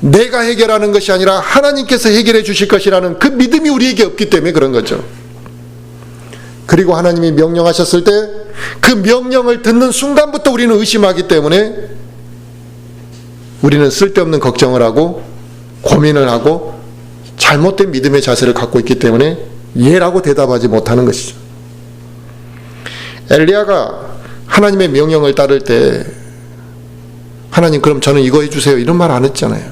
내가 해결하는 것이 아니라 하나님께서 해결해 주실 것이라는 그 믿음이 우리에게 없기 때문에 그런 거죠. 그리고 하나님이 명령하셨을 때 그 명령을 듣는 순간부터 우리는 의심하기 때문에 우리는 쓸데없는 걱정을 하고 고민을 하고 잘못된 믿음의 자세를 갖고 있기 때문에 예라고 대답하지 못하는 것이죠. 엘리야가 하나님의 명령을 따를 때 하나님 그럼 저는 이거 해주세요 이런 말 안 했잖아요.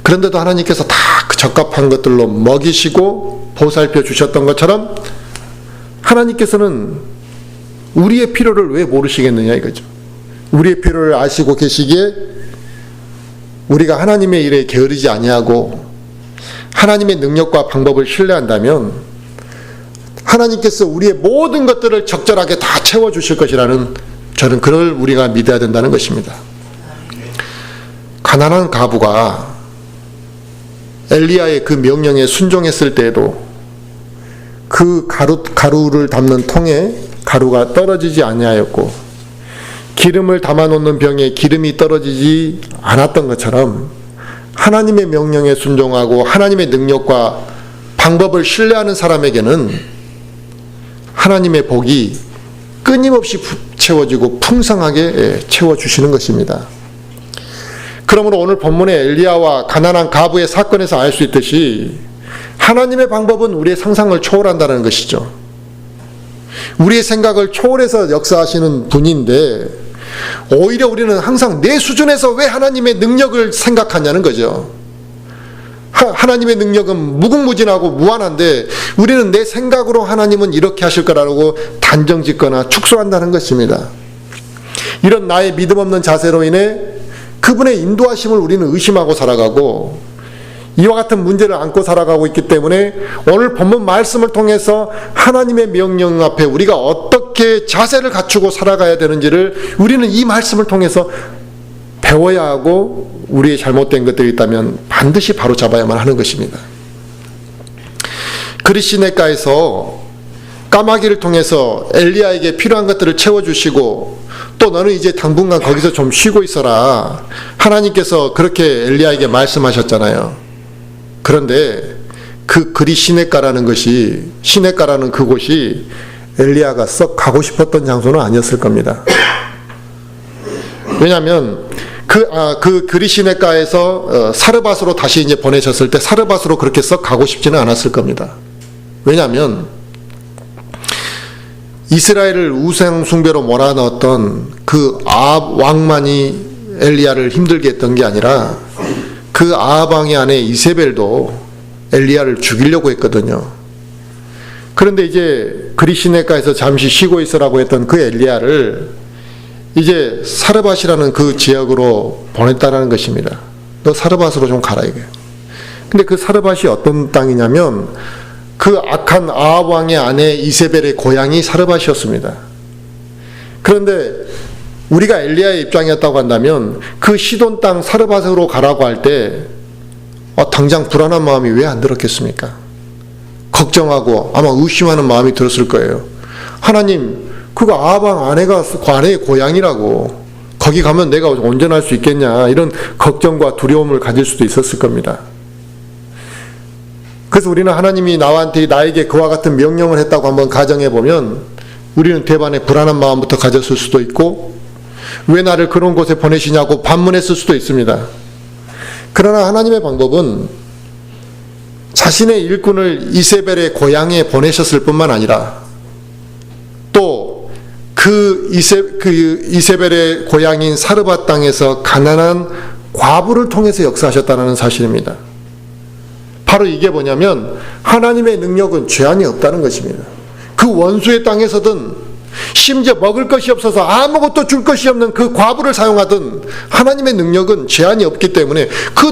그런데도 하나님께서 다 그 적합한 것들로 먹이시고 보살펴 주셨던 것처럼 하나님께서는 우리의 필요를 왜 모르시겠느냐 이거죠. 우리의 필요를 아시고 계시기에 우리가 하나님의 일에 게으르지 아니하고 하나님의 능력과 방법을 신뢰한다면 하나님께서 우리의 모든 것들을 적절하게 다 채워주실 것이라는 저는 그걸 우리가 믿어야 된다는 것입니다. 가난한 과부가 엘리야의 그 명령에 순종했을 때에도 그 가루를 담는 통에 가루가 떨어지지 아니하였고 기름을 담아놓는 병에 기름이 떨어지지 않았던 것처럼 하나님의 명령에 순종하고 하나님의 능력과 방법을 신뢰하는 사람에게는 하나님의 복이 끊임없이 채워지고 풍성하게 채워주시는 것입니다. 그러므로 오늘 본문의 엘리야와 가난한 과부의 사건에서 알 수 있듯이 하나님의 방법은 우리의 상상을 초월한다는 것이죠. 우리의 생각을 초월해서 역사하시는 분인데 오히려 우리는 항상 내 수준에서 왜 하나님의 능력을 생각하냐는 거죠. 하나님의 능력은 무궁무진하고 무한한데 우리는 내 생각으로 하나님은 이렇게 하실 거라고 단정짓거나 축소한다는 것입니다. 이런 나의 믿음 없는 자세로 인해 그분의 인도하심을 우리는 의심하고 살아가고 이와 같은 문제를 안고 살아가고 있기 때문에 오늘 본문 말씀을 통해서 하나님의 명령 앞에 우리가 어떻게 자세를 갖추고 살아가야 되는지를 우리는 이 말씀을 통해서 배워야 하고 우리의 잘못된 것들이 있다면 반드시 바로잡아야만 하는 것입니다. 그리시네가에서 까마귀를 통해서 엘리야에게 필요한 것들을 채워주시고 또 너는 이제 당분간 거기서 좀 쉬고 있어라 하나님께서 그렇게 엘리야에게 말씀하셨잖아요. 그런데 그 그리 시냇가라는 그곳이 엘리야가 썩 가고 싶었던 장소는 아니었을 겁니다. 왜냐하면 그 그리 시냇가에서 사르밧으로 다시 이제 보내셨을 때 사르밧으로 그렇게 썩 가고 싶지는 않았을 겁니다. 왜냐하면 이스라엘을 우상 숭배로 몰아넣었던 그 아합 왕만이 엘리야를 힘들게 했던 게 아니라 그 아합 왕의 아내 이세벨도 엘리야를 죽이려고 했거든요. 그런데 이제 그리 시냇가에서 잠시 쉬고 있으라고 했던 그 엘리야를 이제 사르밧이라는 그 지역으로 보냈다라는 것입니다. 너 사르밧으로 좀 가라 이거예요. 근데 그 사르밧이 어떤 땅이냐면 그 악한 아합 왕의 아내 이세벨의 고향이 사르밧이었습니다. 그런데 우리가 엘리야의 입장이었다고 한다면 그 시돈 땅 사르밧으로 가라고 할 때 당장 불안한 마음이 왜 안 들었겠습니까? 걱정하고 아마 의심하는 마음이 들었을 거예요. 하나님, 그거 아합 왕 아내의 고향이라고, 거기 가면 내가 온전할 수 있겠냐, 이런 걱정과 두려움을 가질 수도 있었을 겁니다. 그래서 우리는 하나님이 나에게 그와 같은 명령을 했다고 한번 가정해 보면 우리는 대반에 불안한 마음부터 가졌을 수도 있고, 왜 나를 그런 곳에 보내시냐고 반문했을 수도 있습니다. 그러나 하나님의 방법은 자신의 일꾼을 이세벨의 고향에 보내셨을 뿐만 아니라 또 그 이세벨의 고향인 사르밧 땅에서 가난한 과부를 통해서 역사하셨다는 사실입니다. 바로 이게 뭐냐면 하나님의 능력은 제한이 없다는 것입니다. 그 원수의 땅에서든 심지어 먹을 것이 없어서 아무것도 줄 것이 없는 그 과부를 사용하든 하나님의 능력은 제한이 없기 때문에 그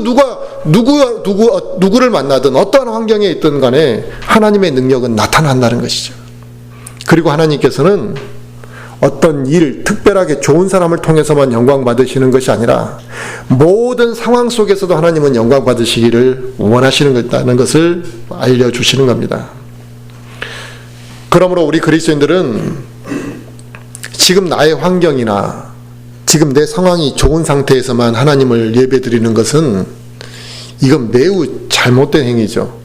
누구를 만나든 어떠한 환경에 있든 간에 하나님의 능력은 나타난다는 것이죠. 그리고 하나님께서는 어떤 일, 특별하게 좋은 사람을 통해서만 영광 받으시는 것이 아니라 모든 상황 속에서도 하나님은 영광 받으시기를 원하시는 것을 알려주시는 겁니다. 그러므로 우리 그리스도인들은 지금 나의 환경이나 지금 내 상황이 좋은 상태에서만 하나님을 예배드리는 것은 이건 매우 잘못된 행위죠.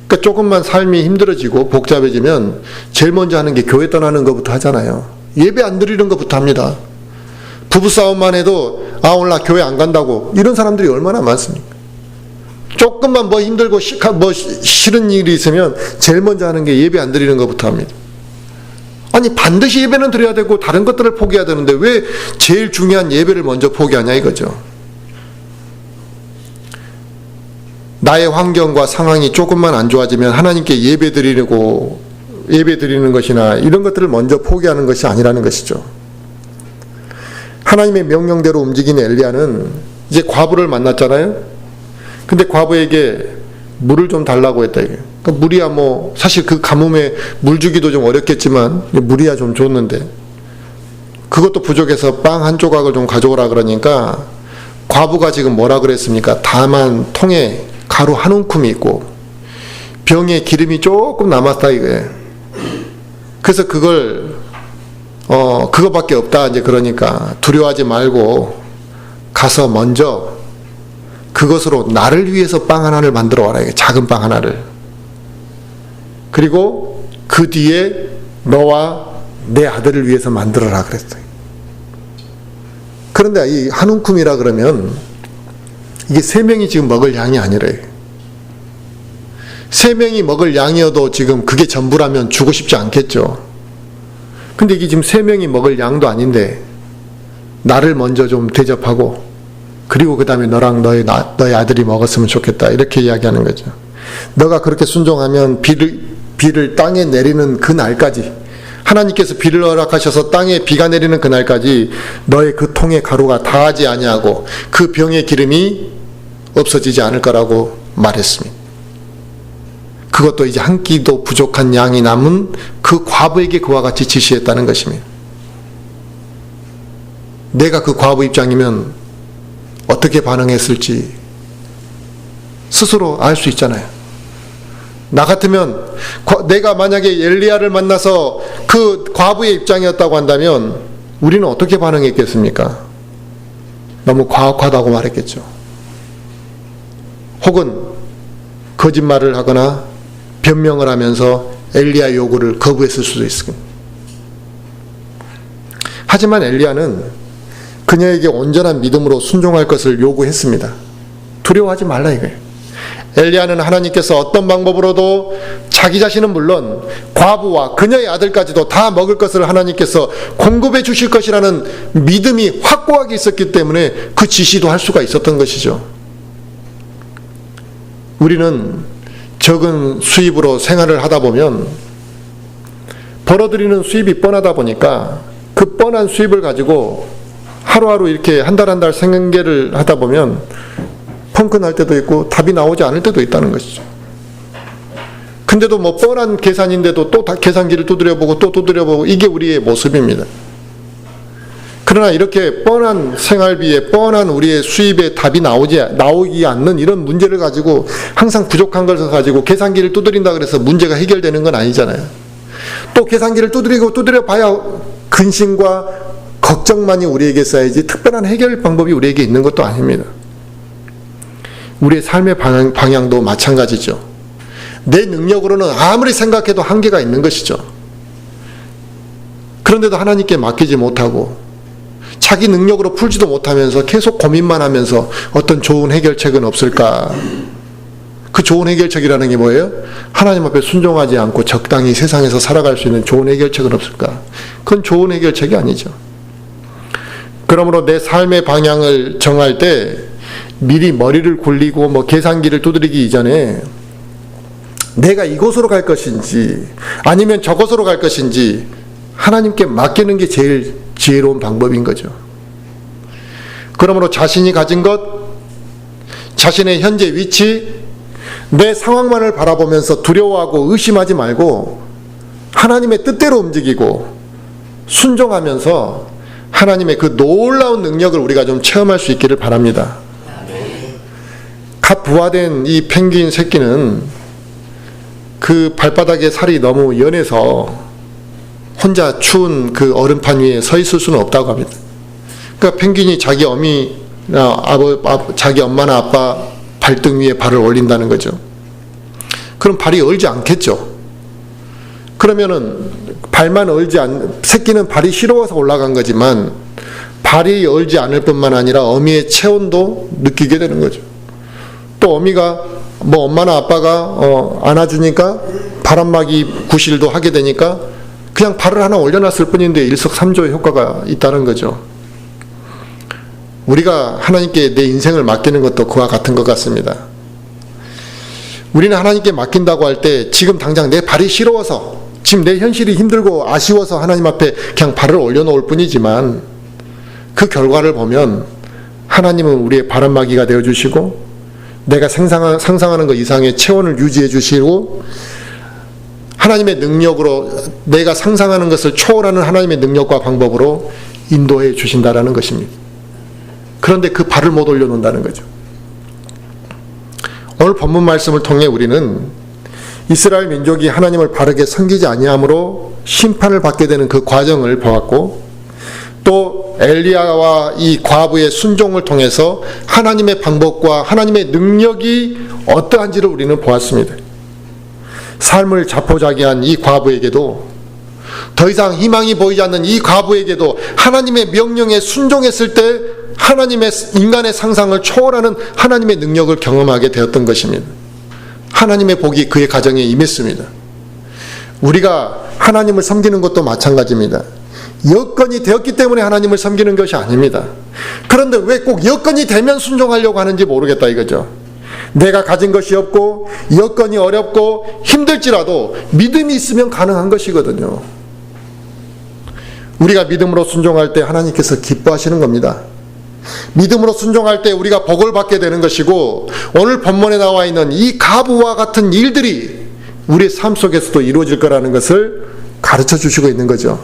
그러니까 조금만 삶이 힘들어지고 복잡해지면 제일 먼저 하는 게 교회 떠나는 것부터 하잖아요. 예배 안 드리는 것부터 합니다. 부부싸움만 해도 오늘 나 교회 안 간다고 이런 사람들이 얼마나 많습니까? 조금만 힘들고 싫은 일이 있으면 제일 먼저 하는 게 예배 안 드리는 것부터 합니다. 아니 반드시 예배는 드려야 되고 다른 것들을 포기해야 되는데 왜 제일 중요한 예배를 먼저 포기하냐 이거죠. 나의 환경과 상황이 조금만 안 좋아지면 하나님께 예배 드리는 것이나 이런 것들을 먼저 포기하는 것이 아니라는 것이죠. 하나님의 명령대로 움직인 엘리야는 이제 과부를 만났잖아요. 근데 과부에게 물을 좀 달라고 했다 이게. 그러니까 물이야 사실 그 가뭄에 물 주기도 좀 어렵겠지만 물이야 좀 줬는데 그것도 부족해서 빵 한 조각을 좀 가져오라 그러니까 과부가 지금 뭐라 그랬습니까? 다만 통에 가루 한 움큼이 있고 병에 기름이 조금 남았다 이거예요. 그래서 그거밖에 없다 이제 그러니까 두려워하지 말고 가서 먼저 그것으로 나를 위해서 빵 하나를 만들어 와라 이게 작은 빵 하나를. 그리고 그 뒤에 너와 내 아들을 위해서 만들어라 그랬어요. 그런데 이 한 움큼이라 그러면 이게 3명이 지금 먹을 양이 아니래요. 3명이 먹을 양이어도 지금 그게 전부라면 주고 싶지 않겠죠. 근데 이게 지금 3명이 먹을 양도 아닌데 나를 먼저 좀 대접하고 그리고 그 다음에 너랑 너의 아들이 먹었으면 좋겠다 이렇게 이야기하는 거죠. 너가 그렇게 순종하면 비를 땅에 내리는 그 날까지 하나님께서 비를 허락하셔서 땅에 비가 내리는 그 날까지 너의 그 통의 가루가 다하지 아니하고 그 병의 기름이 없어지지 않을 거라고 말했습니다. 그것도 이제 한 끼도 부족한 양이 남은 그 과부에게 그와 같이 지시했다는 것입니다. 내가 그 과부 입장이면 어떻게 반응했을지 스스로 알 수 있잖아요. 나 같으면 내가 만약에 엘리야를 만나서 그 과부의 입장이었다고 한다면 우리는 어떻게 반응했겠습니까? 너무 과학하다고 말했겠죠. 혹은 거짓말을 하거나 변명을 하면서 엘리야 요구를 거부했을 수도 있습니다. 하지만 엘리야는 그녀에게 온전한 믿음으로 순종할 것을 요구했습니다. 두려워하지 말라 이거예요. 엘리야는 하나님께서 어떤 방법으로도 자기 자신은 물론 과부와 그녀의 아들까지도 다 먹을 것을 하나님께서 공급해 주실 것이라는 믿음이 확고하게 있었기 때문에 그 지시도 할 수가 있었던 것이죠. 우리는 적은 수입으로 생활을 하다 보면 벌어들이는 수입이 뻔하다 보니까 그 뻔한 수입을 가지고 하루하루 이렇게 한 달 한 달 생계를 하다 보면 펑크 날 때도 있고 답이 나오지 않을 때도 있다는 것이죠. 근데도 뭐 뻔한 계산인데도 또 계산기를 두드려보고 또 두드려보고 이게 우리의 모습입니다. 그러나 이렇게 뻔한 생활비에 뻔한 우리의 수입에 답이 나오기 않는 이런 문제를 가지고 항상 부족한 것을 가지고 계산기를 두드린다 그래서 문제가 해결되는 건 아니잖아요. 또 계산기를 두드려 봐야 근심과 걱정만이 우리에게 쌓이지 특별한 해결 방법이 우리에게 있는 것도 아닙니다. 우리의 삶의 방향도 마찬가지죠. 내 능력으로는 아무리 생각해도 한계가 있는 것이죠. 그런데도 하나님께 맡기지 못하고 자기 능력으로 풀지도 못하면서 계속 고민만 하면서 어떤 좋은 해결책은 없을까? 그 좋은 해결책이라는 게 뭐예요? 하나님 앞에 순종하지 않고 적당히 세상에서 살아갈 수 있는 좋은 해결책은 없을까? 그건 좋은 해결책이 아니죠. 그러므로 내 삶의 방향을 정할 때 미리 머리를 굴리고 뭐 계산기를 두드리기 이전에 내가 이곳으로 갈 것인지 아니면 저곳으로 갈 것인지 하나님께 맡기는 게 제일 지혜로운 방법인 거죠. 그러므로 자신이 가진 것, 자신의 현재 위치, 내 상황만을 바라보면서 두려워하고 의심하지 말고 하나님의 뜻대로 움직이고 순종하면서 하나님의 그 놀라운 능력을 우리가 좀 체험할 수 있기를 바랍니다. 갓 부화된 이 펭귄 새끼는 그 발바닥에 살이 너무 연해서 혼자 추운 그 얼음판 위에 서 있을 수는 없다고 합니다. 그러니까 펭귄이 자기 자기 엄마나 아빠 발등 위에 발을 올린다는 거죠. 그럼 발이 얼지 않겠죠. 그러면은 발만 새끼는 발이 시려워서 올라간 거지만 발이 얼지 않을 뿐만 아니라 어미의 체온도 느끼게 되는 거죠. 또 어미가 뭐 엄마나 아빠가 안아주니까 바람막이 구실도 하게 되니까 그냥 발을 하나 올려놨을 뿐인데 일석삼조의 효과가 있다는 거죠. 우리가 하나님께 내 인생을 맡기는 것도 그와 같은 것 같습니다. 우리는 하나님께 맡긴다고 할 때 지금 당장 내 발이 시려워서 지금 내 현실이 힘들고 아쉬워서 하나님 앞에 그냥 발을 올려놓을 뿐이지만 그 결과를 보면 하나님은 우리의 바람막이가 되어주시고 내가 상상하는 것 이상의 체온을 유지해 주시고 하나님의 능력으로 내가 상상하는 것을 초월하는 하나님의 능력과 방법으로 인도해 주신다라는 것입니다. 그런데 그 발을 못 올려놓는다는 거죠. 오늘 본문 말씀을 통해 우리는 이스라엘 민족이 하나님을 바르게 섬기지 아니함으로 심판을 받게 되는 그 과정을 보았고 또 엘리야와 이 과부의 순종을 통해서 하나님의 방법과 하나님의 능력이 어떠한지를 우리는 보았습니다. 삶을 자포자기한 이 과부에게도 더 이상 희망이 보이지 않는 이 과부에게도 하나님의 명령에 순종했을 때 인간의 상상을 초월하는 하나님의 능력을 경험하게 되었던 것입니다. 하나님의 복이 그의 가정에 임했습니다. 우리가 하나님을 섬기는 것도 마찬가지입니다. 여건이 되었기 때문에 하나님을 섬기는 것이 아닙니다. 그런데 왜 꼭 여건이 되면 순종하려고 하는지 모르겠다 이거죠. 내가 가진 것이 없고 여건이 어렵고 힘들지라도 믿음이 있으면 가능한 것이거든요. 우리가 믿음으로 순종할 때 하나님께서 기뻐하시는 겁니다. 믿음으로 순종할 때 우리가 복을 받게 되는 것이고 오늘 본문에 나와 있는 이 가부와 같은 일들이 우리의 삶 속에서도 이루어질 거라는 것을 가르쳐 주시고 있는 거죠.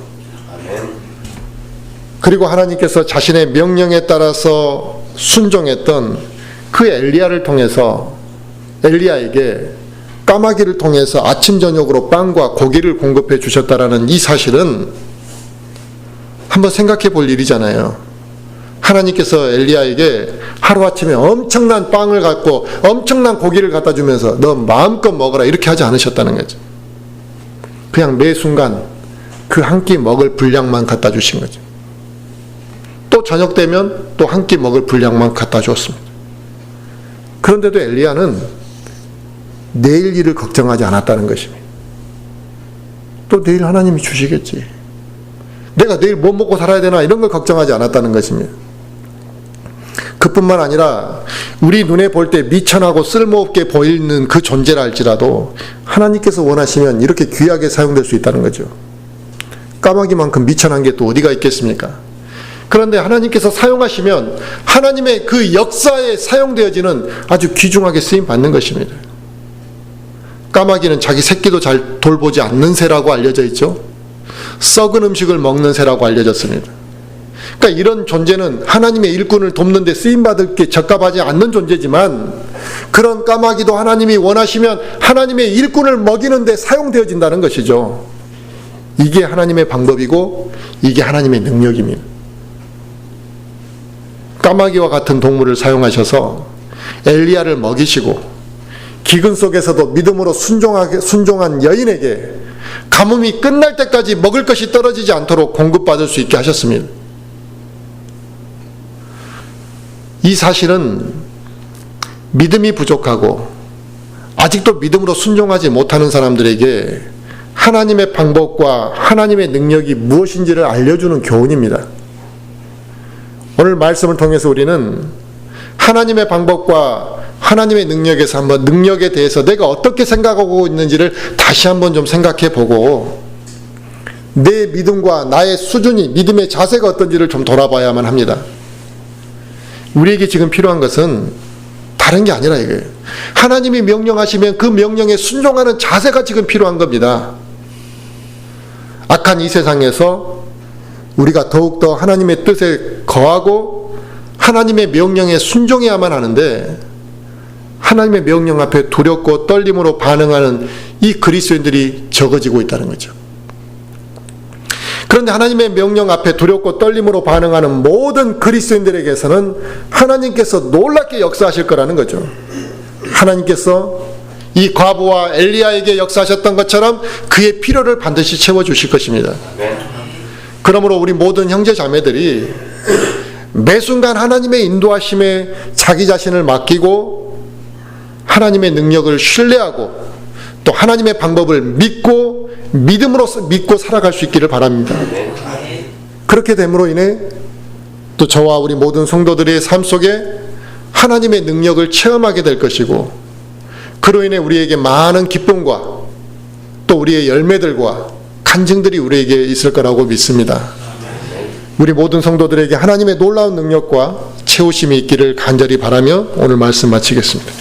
그리고 하나님께서 자신의 명령에 따라서 순종했던 그 엘리야를 통해서 엘리야에게 까마귀를 통해서 아침 저녁으로 빵과 고기를 공급해 주셨다라는 이 사실은 한번 생각해 볼 일이잖아요. 하나님께서 엘리야에게 하루아침에 엄청난 빵을 갖고 엄청난 고기를 갖다 주면서 너 마음껏 먹어라 이렇게 하지 않으셨다는 거죠. 그냥 매 순간 그 한 끼 먹을 분량만 갖다 주신 거죠. 또 저녁 되면 또 한 끼 먹을 분량만 갖다 줬습니다. 그런데도 엘리야는 내일 일을 걱정하지 않았다는 것입니다. 또 내일 하나님이 주시겠지. 내가 내일 뭐 먹고 살아야 되나 이런 걸 걱정하지 않았다는 것입니다. 그뿐만 아니라 우리 눈에 볼 때 미천하고 쓸모없게 보이는 그 존재라 할지라도 하나님께서 원하시면 이렇게 귀하게 사용될 수 있다는 거죠. 까마귀만큼 미천한 게 또 어디가 있겠습니까? 그런데 하나님께서 사용하시면 하나님의 그 역사에 사용되어지는 아주 귀중하게 쓰임 받는 것입니다. 까마귀는 자기 새끼도 잘 돌보지 않는 새라고 알려져 있죠. 썩은 음식을 먹는 새라고 알려졌습니다. 그러니까 이런 존재는 하나님의 일꾼을 돕는 데 쓰임받을 게 적합하지 않는 존재지만 그런 까마귀도 하나님이 원하시면 하나님의 일꾼을 먹이는 데 사용되어진다는 것이죠. 이게 하나님의 방법이고 이게 하나님의 능력입니다. 까마귀와 같은 동물을 사용하셔서 엘리야를 먹이시고 기근 속에서도 믿음으로 순종한 여인에게 가뭄이 끝날 때까지 먹을 것이 떨어지지 않도록 공급받을 수 있게 하셨습니다. 이 사실은 믿음이 부족하고 아직도 믿음으로 순종하지 못하는 사람들에게 하나님의 방법과 하나님의 능력이 무엇인지를 알려주는 교훈입니다. 오늘 말씀을 통해서 우리는 하나님의 방법과 하나님의 능력에서 한번 능력에 대해서 내가 어떻게 생각하고 있는지를 다시 한번 좀 생각해 보고 내 믿음과 나의 수준이 믿음의 자세가 어떤지를 좀 돌아봐야만 합니다. 우리에게 지금 필요한 것은 다른 게 아니라 이거예요. 하나님이 명령하시면 그 명령에 순종하는 자세가 지금 필요한 겁니다. 악한 이 세상에서 우리가 더욱더 하나님의 뜻에 거하고 하나님의 명령에 순종해야만 하는데 하나님의 명령 앞에 두렵고 떨림으로 반응하는 이 그리스도인들이 적어지고 있다는 거죠. 그런데 하나님의 명령 앞에 두렵고 떨림으로 반응하는 모든 그리스도인들에게서는 하나님께서 놀랍게 역사하실 거라는 거죠. 하나님께서 이 과부와 엘리야에게 역사하셨던 것처럼 그의 필요를 반드시 채워주실 것입니다. 그러므로 우리 모든 형제 자매들이 매 순간 하나님의 인도하심에 자기 자신을 맡기고 하나님의 능력을 신뢰하고 또 하나님의 방법을 믿고 믿음으로 믿고 살아갈 수 있기를 바랍니다. 그렇게 됨으로 인해 또 저와 우리 모든 성도들의 삶 속에 하나님의 능력을 체험하게 될 것이고 그로 인해 우리에게 많은 기쁨과 또 우리의 열매들과 간증들이 우리에게 있을 거라고 믿습니다. 우리 모든 성도들에게 하나님의 놀라운 능력과 채우심이 있기를 간절히 바라며 오늘 말씀 마치겠습니다.